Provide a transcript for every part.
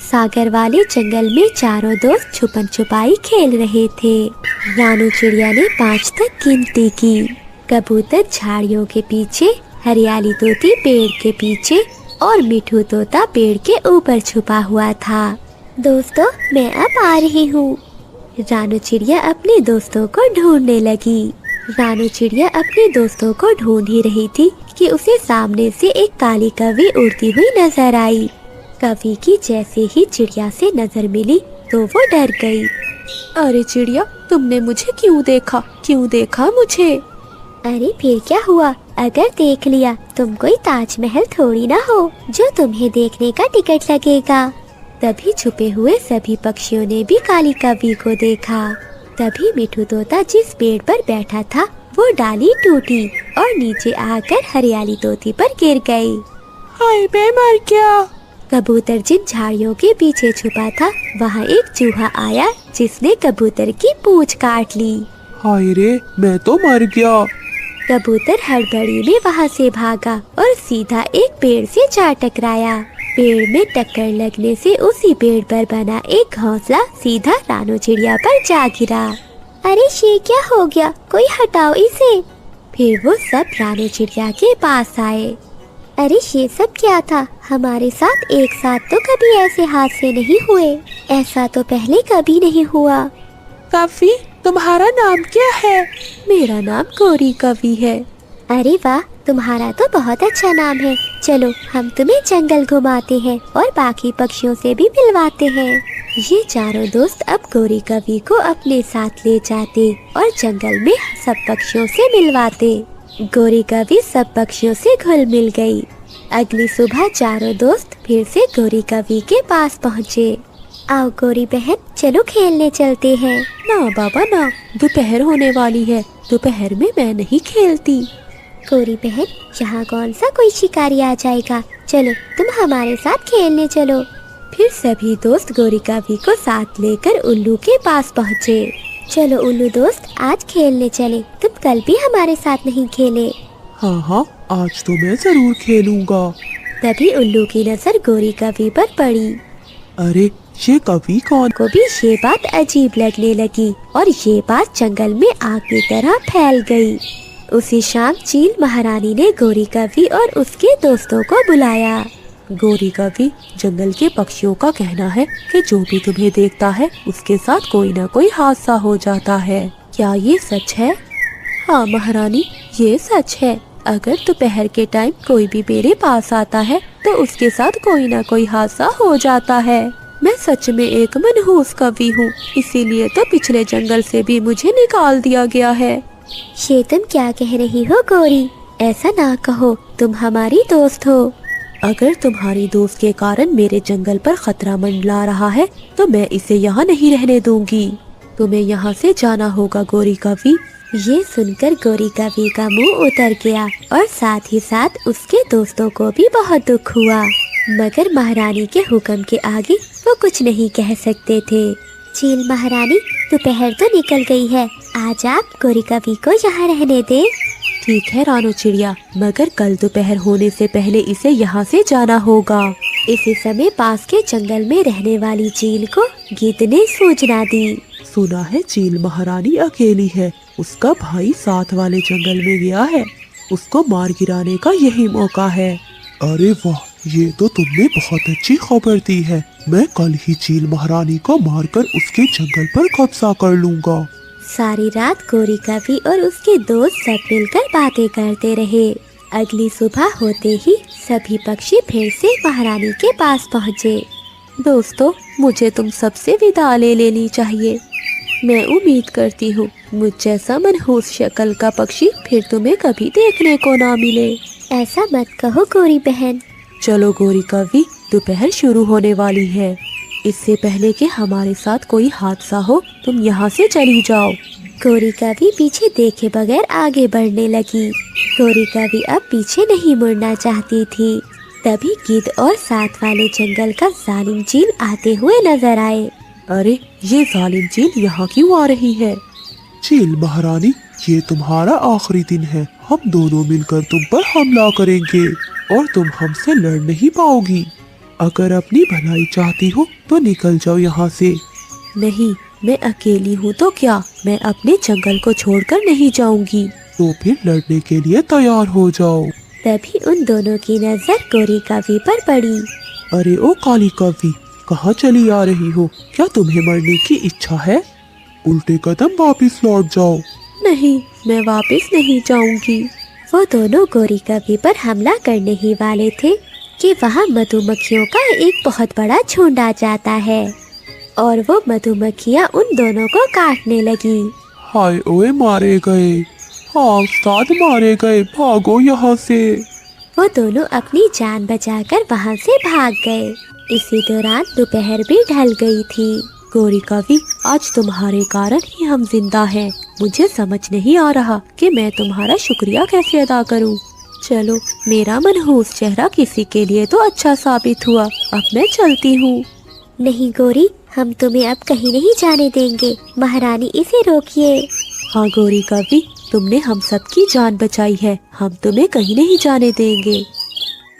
सागर वाले जंगल में चारों दोस्त छुपन छुपाई खेल रहे थे। रानू चिड़िया ने 5 तक गिनती की। कबूतर झाड़ियों के पीछे, हरियाली तोती पेड़ के पीछे और मिठू तोता पेड़ के ऊपर छुपा हुआ था। दोस्तों, मैं अब आ रही हूँ। रानू चिड़िया अपने दोस्तों को ढूंढने लगी। रानू चिड़िया अपने दोस्तों को ढूंढ ही रही थी कि उसे सामने से एक काली कौवी उड़ती हुई नजर आई। कौवी की जैसे ही चिड़िया से नजर मिली तो वो डर गई। अरे चिड़िया, तुमने मुझे क्यों देखा? क्यों देखा मुझे? अरे फिर क्या हुआ? अगर देख लिया, तुम कोई ताजमहल थोड़ी ना हो जो तुम्हें देखने का टिकट लगेगा। तभी छुपे हुए सभी पक्षियों ने भी काली कौवी को देखा। तभी मिठू तोता जिस पेड़ पर बैठा था वो डाली टूटी और नीचे आकर हरियाली तोती पर गिर गई। हाय, मैं मर गया। कबूतर जिन झाड़ियों के पीछे छुपा था वहाँ एक चूहा आया जिसने कबूतर की पूंछ काट ली। हाय रे, मैं तो मर गया। कबूतर हड़बड़ी में वहाँ से भागा और सीधा एक पेड़ से जा टकराया। पेड़ में टक्कर लगने से उसी पेड़ पर बना एक घोंसला सीधा रानू चिड़िया पर जा गिरा। अरे ये क्या हो गया? कोई हटाओ इसे। फिर वो सब रानू चिड़िया के पास आए। अरे ये सब क्या था? हमारे साथ एक साथ तो कभी ऐसे हादसे नहीं हुए। ऐसा तो पहले कभी नहीं हुआ। कौवी, तुम्हारा नाम क्या है? मेरा नाम गौरी कौवी है। अरे वाह, तुम्हारा तो बहुत अच्छा नाम है। चलो हम तुम्हें जंगल घुमाते हैं और बाकी पक्षियों से भी मिलवाते हैं। ये चारों दोस्त अब गौरी कौवी को अपने साथ ले जाते और जंगल में सब पक्षियों से मिलवाते। गौरी कौवी सब पक्षियों से घुल मिल गई। अगली सुबह चारों दोस्त फिर से गौरी कौवी के पास पहुँचे। आओ गौरी बहन, चलो खेलने चलते हैं। ना बाबा ना, दोपहर होने वाली है। दोपहर में मैं नहीं खेलती। गौरी बहन, यहाँ कौन सा कोई शिकारी आ जाएगा। चलो तुम हमारे साथ खेलने चलो। फिर सभी दोस्त गौरी कौवी को साथ लेकर उल्लू के पास पहुँचे। चलो उल्लू दोस्त, आज खेलने चले। तुम कल भी हमारे साथ नहीं खेले। हाँ हाँ, आज तो मैं जरूर खेलूंगा। तभी उल्लू की नजर गौरी कौवी पर पड़ी। अरे ये कौवी कौन? को भी ये बात अजीब लगने लगी और ये बात जंगल में आग की तरह फैल गई। उसी शाम चील महारानी ने गौरी कौवी और उसके दोस्तों को बुलाया। गौरी कौवी, जंगल के पक्षियों का कहना है कि जो भी तुम्हें देखता है उसके साथ कोई न कोई हादसा हो जाता है। क्या ये सच है? हाँ महारानी, ये सच है। अगर दोपहर के टाइम कोई भी मेरे पास आता है तो उसके साथ कोई न कोई हादसा हो जाता है। मैं सच में एक मनहूस कवि हूँ, इसीलिए तो पिछले जंगल से भी मुझे निकाल दिया गया है। ये तुम क्या कह रही हो गौरी? ऐसा ना कहो, तुम हमारी दोस्त हो। अगर तुम्हारी दोस्त के कारण मेरे जंगल पर खतरा मंडरा रहा है तो मैं इसे यहाँ नहीं रहने दूंगी। तुम्हें यहाँ से जाना होगा गौरी कौवी। ये सुनकर गौरी कौवी का मुंह उतर गया और साथ ही साथ उसके दोस्तों को भी बहुत दुख हुआ, मगर महारानी के हुक्म के आगे वो कुछ नहीं कह सकते थे। चील महारानी, दोपहर तो निकल गई है, आज आप गौरी कौवी को यहाँ रहने दें। ठीक है रानू चिड़िया, मगर कल दोपहर होने से पहले इसे यहाँ से जाना होगा। इसी समय पास के जंगल में रहने वाली चील को गीत ने सूचना दी। सुना है चील महारानी अकेली है, उसका भाई साथ वाले जंगल में गया है, उसको मार गिराने का यही मौका है। अरे वाह, ये तो तुमने बहुत अच्छी खबर दी है। मैं कल ही चील महारानी को मारकर उसके जंगल पर कब्जा कर लूंगा। सारी रात गौरी कौवी और उसके दोस्त सब मिलकर बातें करते रहे। अगली सुबह होते ही सभी पक्षी फिर से महारानी के पास पहुँचे। दोस्तों, मुझे तुम सबसे विदा ले लेनी चाहिए। मैं उम्मीद करती हूँ मुझ जैसा मनहूस शक्ल का पक्षी फिर तुम्हें कभी देखने को ना मिले। ऐसा मत कहो गौरी बहन। चलो गौरी कौवी, दोपहर शुरू होने वाली है। इससे पहले कि हमारे साथ कोई हादसा हो तुम यहाँ से चली जाओ। गौरी कौवी पीछे देखे बगैर आगे बढ़ने लगी। गौरी कौवी अब पीछे नहीं मुड़ना चाहती थी। तभी गिद्ध और साथ वाले जंगल का जालिम चील आते हुए नजर आए। अरे ये जालिम चील यहाँ क्यों आ रही है? चील महारानी, ये तुम्हारा आखिरी दिन है। हम दोनों मिलकर तुम पर हमला करेंगे और तुम हमसे लड़ नहीं पाओगी। अगर अपनी भलाई चाहती हो तो निकल जाओ यहाँ से। नहीं, मैं अकेली हूँ तो क्या, मैं अपने जंगल को छोड़कर नहीं जाऊंगी। तो फिर लड़ने के लिए तैयार हो जाओ। तभी उन दोनों की नजर गोरी कवि पर पड़ी। अरे ओ काली कवि, कहाँ चली आ रही हो? क्या तुम्हें मरने की इच्छा है? उल्टे कदम वापस लौट जाओ। नहीं, मैं वापस नहीं जाऊंगी। वो दोनों गोरी कवि पर हमला करने ही वाले थे कि वहाँ मधुमक्खियों का एक बहुत बड़ा झुंड आ जाता है और वो मधुमक्खियाँ उन दोनों को काटने लगी। हाय ओए, मारे गए। हाँ, साथ मारे गए, भागो यहाँ से। वो दोनों अपनी जान बचाकर वहाँ से भाग गए। इसी दौरान दोपहर भी ढल गई थी। गोरी कवि, आज तुम्हारे कारण ही हम जिंदा हैं। मुझे समझ नहीं आ रहा कि मैं तुम्हारा शुक्रिया कैसे अदा करूं। चलो, मेरा मनहूस चेहरा किसी के लिए तो अच्छा साबित हुआ। अब मैं चलती हूँ। नहीं गोरी, हम तुम्हें अब कहीं नहीं जाने देंगे। महारानी, इसे रोकिए। हाँ गोरी कवि, तुमने हम सबकी जान बचाई है, हम तुम्हें कहीं नहीं जाने देंगे।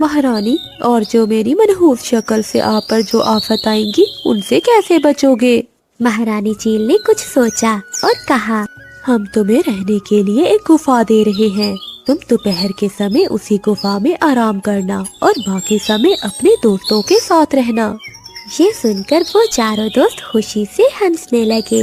महारानी, और जो मेरी मनहूस शक्ल से आप पर जो आफत आएंगी उनसे कैसे बचोगे? महारानी चील ने कुछ सोचा और कहा, हम तुम्हें रहने के लिए एक गुफा दे रहे हैं। तुम दोपहर के समय उसी गुफा में आराम करना और बाकी समय अपने दोस्तों के साथ रहना। ये सुनकर वो चारों दोस्त खुशी से हंसने लगे।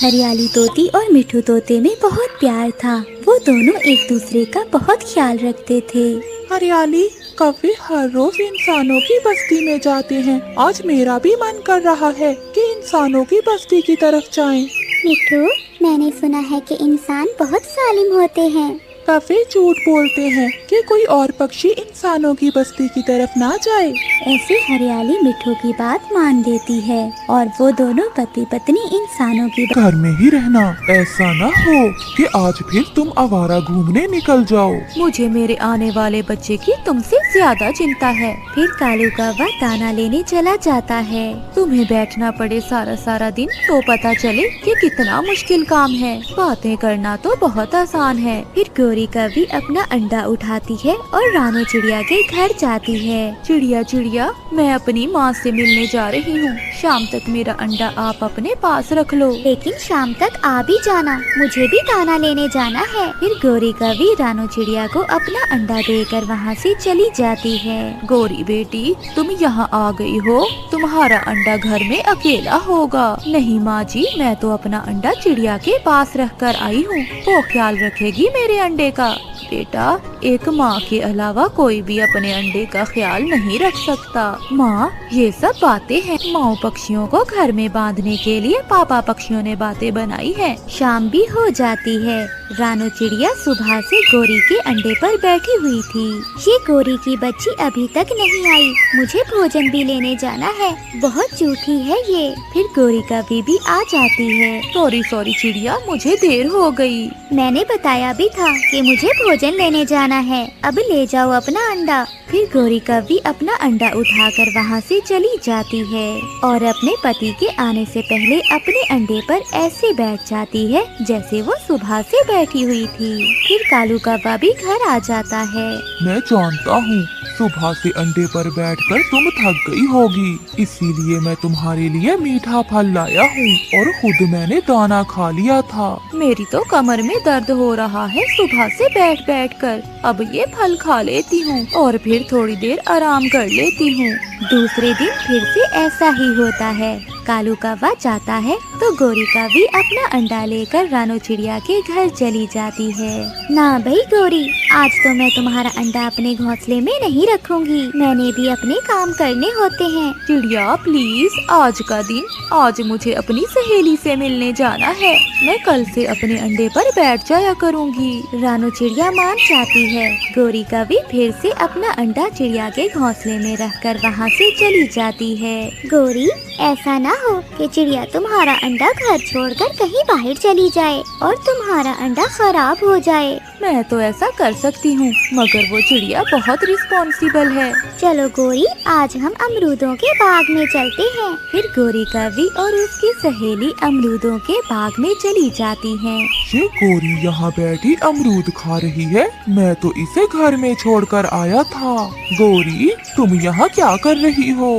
हरियाली तोती और मिठू तोते में बहुत प्यार था। वो दोनों एक दूसरे का बहुत ख्याल रखते थे। हरियाली, कवि हर रोज इंसानों की बस्ती में जाते हैं। आज मेरा भी मन कर रहा है कि इंसानों की बस्ती की तरफ जाएं। मिठू, मैंने सुना है कि इंसान बहुत जालिम होते हैं। कवि झूठ बोलते हैं कि कोई और पक्षी इंसानों की बस्ती की तरफ ना जाए। ऐसे हरियाली मिठू की बात मान लेती है और वो दोनों पति पत्नी इंसानों की घर में ही रहना। ऐसा ना हो कि आज फिर तुम आवारा घूमने निकल जाओ। मुझे मेरे आने वाले बच्चे की तुमसे ज्यादा चिंता है। फिर कालू कौवा दाना लेने चला जाता है। तुम्हें बैठना पड़े सारा सारा दिन तो पता चले कि कितना मुश्किल काम है। बातें करना तो बहुत आसान है। फिर गोरी कवि अपना अंडा उठाती है और रानो चिड़िया के घर जाती है। चिड़िया चिड़िया, मैं अपनी माँ से मिलने जा रही हूँ। शाम तक मेरा अंडा आप अपने पास रख लो। लेकिन शाम तक आ भी जाना, मुझे भी दाना लेने जाना है। फिर गोरी कवि रानो चिड़िया को अपना अंडा देकर वहाँ से चली जाती है। गोरी बेटी, तुम यहाँ आ गई हो, तुम्हारा अंडा घर में अकेला होगा। नहीं माँ जी, मैं तो अपना अंडा चिड़िया के पास रख कर आई हूँ, वो ख्याल रखेगी मेरे अंडे का। बेटा, एक माँ के अलावा कोई भी अपने अंडे का ख्याल नहीं रख सकता। माँ, ये सब बातें हैं। माँ पक्षियों को घर में बांधने के लिए पापा पक्षियों ने बातें बनाई है। शाम भी हो जाती है। रानो चिड़िया सुबह से गोरी के अंडे पर बैठी हुई थी। ये गोरी की बच्ची अभी तक नहीं आई, मुझे भोजन भी लेने जाना है। बहुत झूठी है ये। फिर गोरी कवि भी आ जाती है। सॉरी सॉरी चिड़िया, मुझे देर हो गई। मैंने बताया भी था कि मुझे भोजन लेने जाना है, अब ले जाओ अपना अंडा। फिर गोरी कवि अपना अंडा उठाकर वहाँ से चली जाती है और अपने पति के आने से पहले अपने अंडे पर ऐसे बैठ जाती है जैसे वो सुबह से बैठी हुई थी। फिर कालू कौवा भी घर आ जाता है। मैं जानता हूँ सुबह से अंडे पर बैठकर तुम थक गई होगी, इसीलिए मैं तुम्हारे लिए मीठा फल लाया हूँ और खुद मैंने दाना खा लिया था। मेरी तो कमर में दर्द हो रहा है सुबह से बैठ बैठ कर। अब ये फल खा लेती हूँ और फिर थोड़ी देर आराम कर लेती हूँ। दूसरे दिन फिर से ऐसा ही होता है। कालू कौवा जाता है तो गोरी कवि अपना अंडा लेकर रानो चिड़िया के घर चली जाती है। ना भाई गोरी, आज तो मैं तुम्हारा अंडा अपने घोंसले में नहीं रखूंगी, मैंने भी अपने काम करने होते हैं। चिड़िया प्लीज, आज का दिन, आज मुझे अपनी सहेली से मिलने जाना है। मैं कल से अपने अंडे पर बैठ जाया करूँगी। रानो चिड़िया मान जाती है। गोरी कवि फिर से अपना अंडा चिड़िया के घोंसले में रखकर वहाँ से चली जाती है। गोरी, ऐसा ना हो कि चिड़िया तुम्हारा अंडा घर छोड़कर कहीं बाहर चली जाए और तुम्हारा अंडा खराब हो जाए। मैं तो ऐसा कर सकती हूँ, मगर वो चिड़िया बहुत रिस्पॉन्सिबल है। चलो गोरी, आज हम अमरूदों के बाग में चलते हैं। फिर गोरी कौवी और उसकी सहेली अमरूदों के बाग में चली जाती हैं। ये गोरी यहाँ बैठी अमरूद खा रही है, मैं तो इसे घर में छोड़कर आया था। गोरी, तुम यहाँ क्या कर रही हो?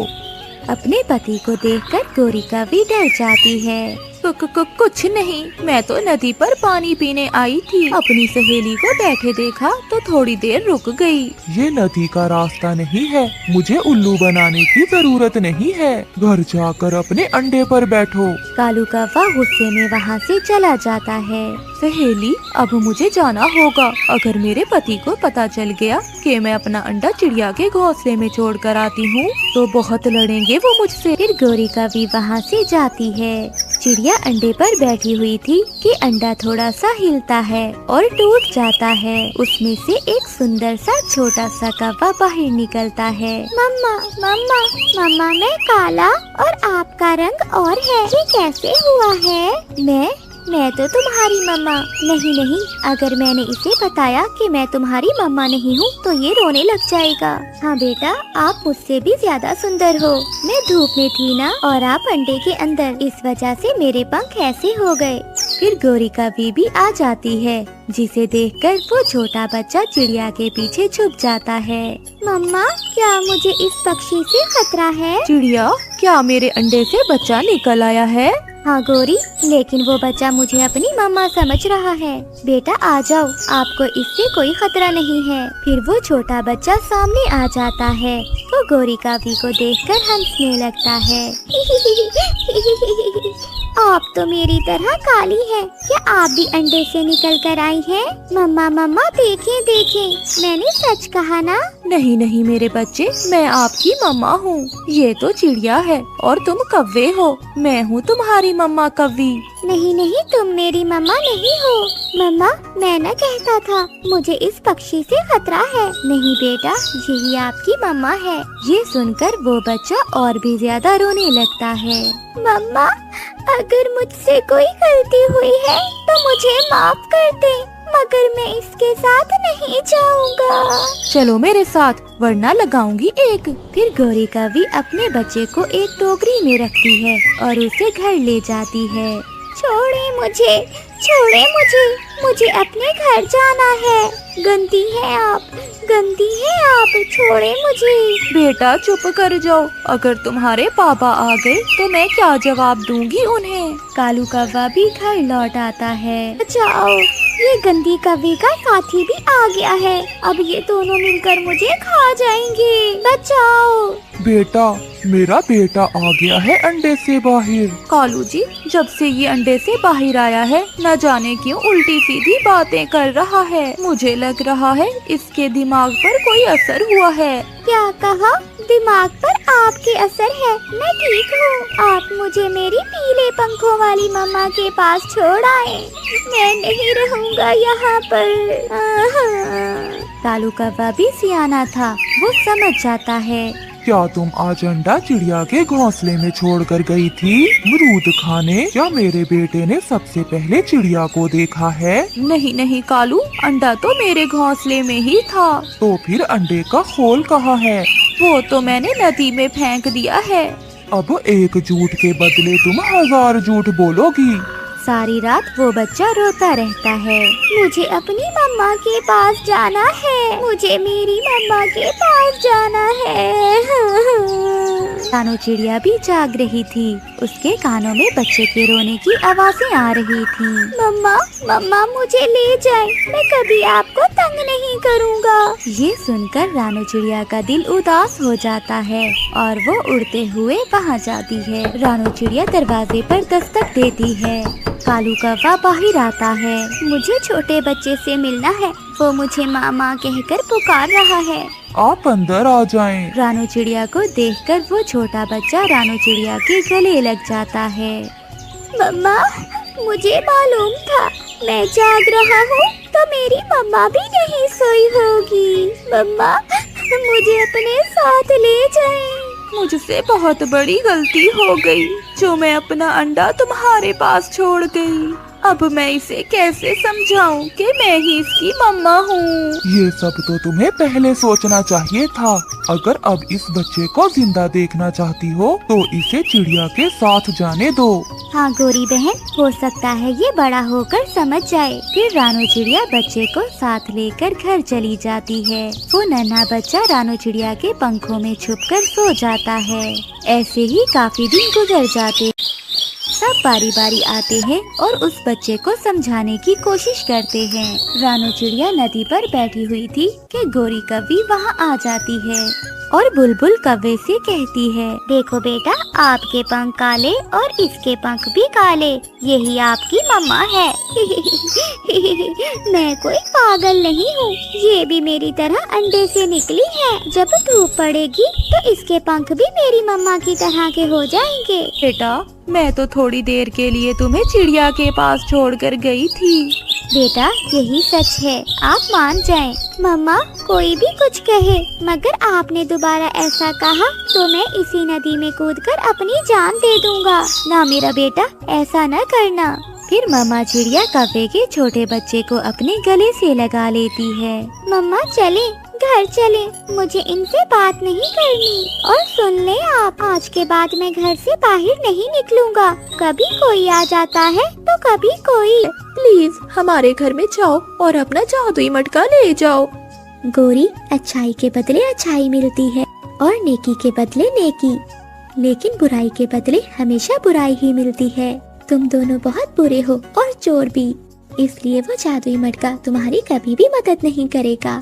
अपने पति को देखकर गोरी कौवी डर जाती है। कुछ नहीं, मैं तो नदी पर पानी पीने आई थी। अपनी सहेली को बैठे देखा तो थोड़ी देर रुक गई। ये नदी का रास्ता नहीं है, मुझे उल्लू बनाने की जरूरत नहीं है। घर जाकर अपने अंडे पर बैठो। कालू कौवा गुस्से में वहाँ से चला जाता है। सहेली, अब मुझे जाना होगा। अगर मेरे पति को पता चल गया कि मैं अपना अंडा चिड़िया के घोंसले में छोड़ कर आती हूँ तो बहुत लड़ेंगे वो मुझसे। फिर गोरी कौवी वहाँ से जाती है। चिड़िया अंडे पर बैठी हुई थी कि अंडा थोड़ा सा हिलता है और टूट जाता है। उसमें से एक सुंदर सा छोटा सा कौवा बाहर निकलता है। मम्मा मम्मा मम्मा, मैं काला और आपका रंग और है, ये कैसे हुआ है? मैं तो तुम्हारी मम्मा नहीं, अगर मैंने इसे बताया कि मैं तुम्हारी मम्मा नहीं हूँ तो ये रोने लग जाएगा। हाँ बेटा, आप मुझसे भी ज्यादा सुंदर हो। मैं धूप में थी ना और आप अंडे के अंदर, इस वजह से मेरे पंख ऐसे हो गए। फिर गोरी कौवी भी आ जाती है, जिसे देखकर वो छोटा बच्चा चिड़िया के पीछे छुप जाता है। मम्मा, क्या मुझे इस पक्षी से खतरा है? चिड़िया, क्या मेरे अंडे से बच्चा निकल आया है? हाँ गोरी, लेकिन वो बच्चा मुझे अपनी मम्मा समझ रहा है। बेटा आ जाओ, आपको इससे कोई खतरा नहीं है। फिर वो छोटा बच्चा सामने आ जाता है। वो गोरी कौवी को देखकर हंसने लगता है। आप तो मेरी तरह काली हैं। क्या आप भी अंडे से निकल कर आई हैं? मम्मा मम्मा, देखें देखें, मैंने सच कहा ना? नहीं मेरे बच्चे, मैं आपकी मम्मा हूँ। ये तो चिड़िया है और तुम कौवे हो। मैं हूँ तुम्हारी मम्मा कौवी। नहीं, तुम मेरी मम्मा नहीं हो। मम्मा, मैं न कहता था, मुझे इस पक्षी से खतरा है। नहीं बेटा, यही आपकी मम्मा है। ये सुनकर वो बच्चा और भी ज्यादा रोने लगता है। मम्मा, अगर मुझसे कोई गलती हुई है तो मुझे माफ कर दे, मगर मैं इसके साथ नहीं जाऊंगा। चलो मेरे साथ, वरना लगाऊंगी एक। फिर गोरी कौवी अपने बच्चे को एक टोकरी में रखती है और उसे घर ले जाती है। छोड़े मुझे अपने घर जाना है। गंदी है आप, छोड़े मुझे। बेटा चुप कर जाओ, अगर तुम्हारे पापा आ गए तो मैं क्या जवाब दूंगी उन्हें। कालू कौवा भी घर लौट आता है। बचाओ, ये गंदी कौवे का साथी भी आ गया है। अब ये दोनों मिलकर मुझे खा जाएंगे। बचाओ। बेटा, मेरा बेटा आ गया है अंडे से बाहर। कालू जी, जब से ये अंडे से बाहर आया है, न जाने क्यों उल्टी सीधी बातें कर रहा है। मुझे लग रहा है इसके दिमाग पर कोई असर हुआ है। क्या कहा? दिमाग पर आपके असर है? मैं ठीक हूँ। आप मुझे मेरी पीले पंखों वाली मम्मा के पास छोड़ आए। मैं नहीं रहूँगा यहाँ पर। कालू कौवा भी सियाना था, वो समझ जाता है। क्या तुम आज अंडा चिड़िया के घोंसले में छोड़कर गई थी अमरूद खाने? क्या मेरे बेटे ने सबसे पहले चिड़िया को देखा है? नहीं कालू, अंडा तो मेरे घोंसले में ही था। तो फिर अंडे का खोल कहाँ है? वो तो मैंने नदी में फेंक दिया है। अब एक झूठ के बदले तुम 1000 झूठ बोलोगी। सारी रात वो बच्चा रोता रहता है। मुझे अपनी मम्मा के पास जाना है, मुझे मेरी मम्मा के पास जाना है। कानू चिड़िया भी जाग रही थी। उसके कानों में बच्चे के रोने की आवाजें आ रही थी। मम्मा मुझे ले जाए, मैं कभी आपको तंग नहीं करूँगा। ये सुनकर रानू चिड़िया का दिल उदास हो जाता है और वो उड़ते हुए वहाँ जाती है। रानू चिड़िया दरवाजे पर दस्तक देती है। कालू कौवा बाहर आता है। मुझे छोटे बच्चे से मिलना है, वो मुझे मामा कहकर पुकार रहा है। आप अंदर आ जाएं। रानू चिड़िया को देखकर वो छोटा बच्चा रानू चिड़िया के गले लग जाता है। मम्मा, मुझे मालूम था, मैं जाग रहा हूँ तो मेरी मम्मा भी नहीं सोई होगी। मम्मा, मुझे अपने साथ ले जाएं। मुझसे बहुत बड़ी गलती हो गई जो मैं अपना अंडा तुम्हारे पास छोड़ गई। अब मैं इसे कैसे समझाऊं कि मैं ही इसकी मम्मा हूँ। ये सब तो तुम्हें पहले सोचना चाहिए था। अगर अब इस बच्चे को जिंदा देखना चाहती हो तो इसे चिड़िया के साथ जाने दो। हाँ गौरी बहन, हो सकता है ये बड़ा होकर समझ जाए। फिर रानू चिड़िया बच्चे को साथ लेकर घर चली जाती है। वो नन्हा बच्चा रानू चिड़िया के पंखों में छुपकर सो जाता है। ऐसे ही काफी दिन गुजर जाते। सब बारी बारी आते हैं और उस बच्चे को समझाने की कोशिश करते हैं। रानू चिड़िया नदी पर बैठी हुई थी कि गौरी कौवी वहाँ आ जाती है और बुलबुल कौवे से कहती है, देखो बेटा, आपके पंख काले और इसके पंख भी काले, यही आपकी मम्मा है। मैं कोई पागल नहीं हूँ, ये भी मेरी तरह अंडे से निकली है। जब धूप पड़ेगी तो इसके पंख भी मेरी मम्मा की तरह के हो जाएंगे। बेटा, मैं तो थोड़ी देर के लिए तुम्हें चिड़िया के पास छोड़कर गई थी। बेटा, यही सच है, आप मान जाएं। मम्मा कोई भी कुछ कहे, मगर आपने दोबारा ऐसा कहा तो मैं इसी नदी में कूदकर अपनी जान दे दूंगा। ना मेरा बेटा, ऐसा न करना। फिर मम्मा चिड़िया कौवे के छोटे बच्चे को अपने गले से लगा लेती है। मम्मा चले, घर चले, मुझे इनसे बात नहीं करनी। और सुन ले आप, आज के बाद मैं घर से बाहर नहीं निकलूंगा। कभी कोई आ जाता है तो कभी कोई। प्लीज हमारे घर में जाओ और अपना जादुई मटका ले जाओ। गौरी, अच्छाई के बदले अच्छाई मिलती है और नेकी के बदले नेकी, लेकिन बुराई के बदले हमेशा बुराई ही मिलती है। तुम दोनों बहुत बुरे हो और चोर भी, इसलिए वो जादुई मटका तुम्हारी कभी भी मदद नहीं करेगा।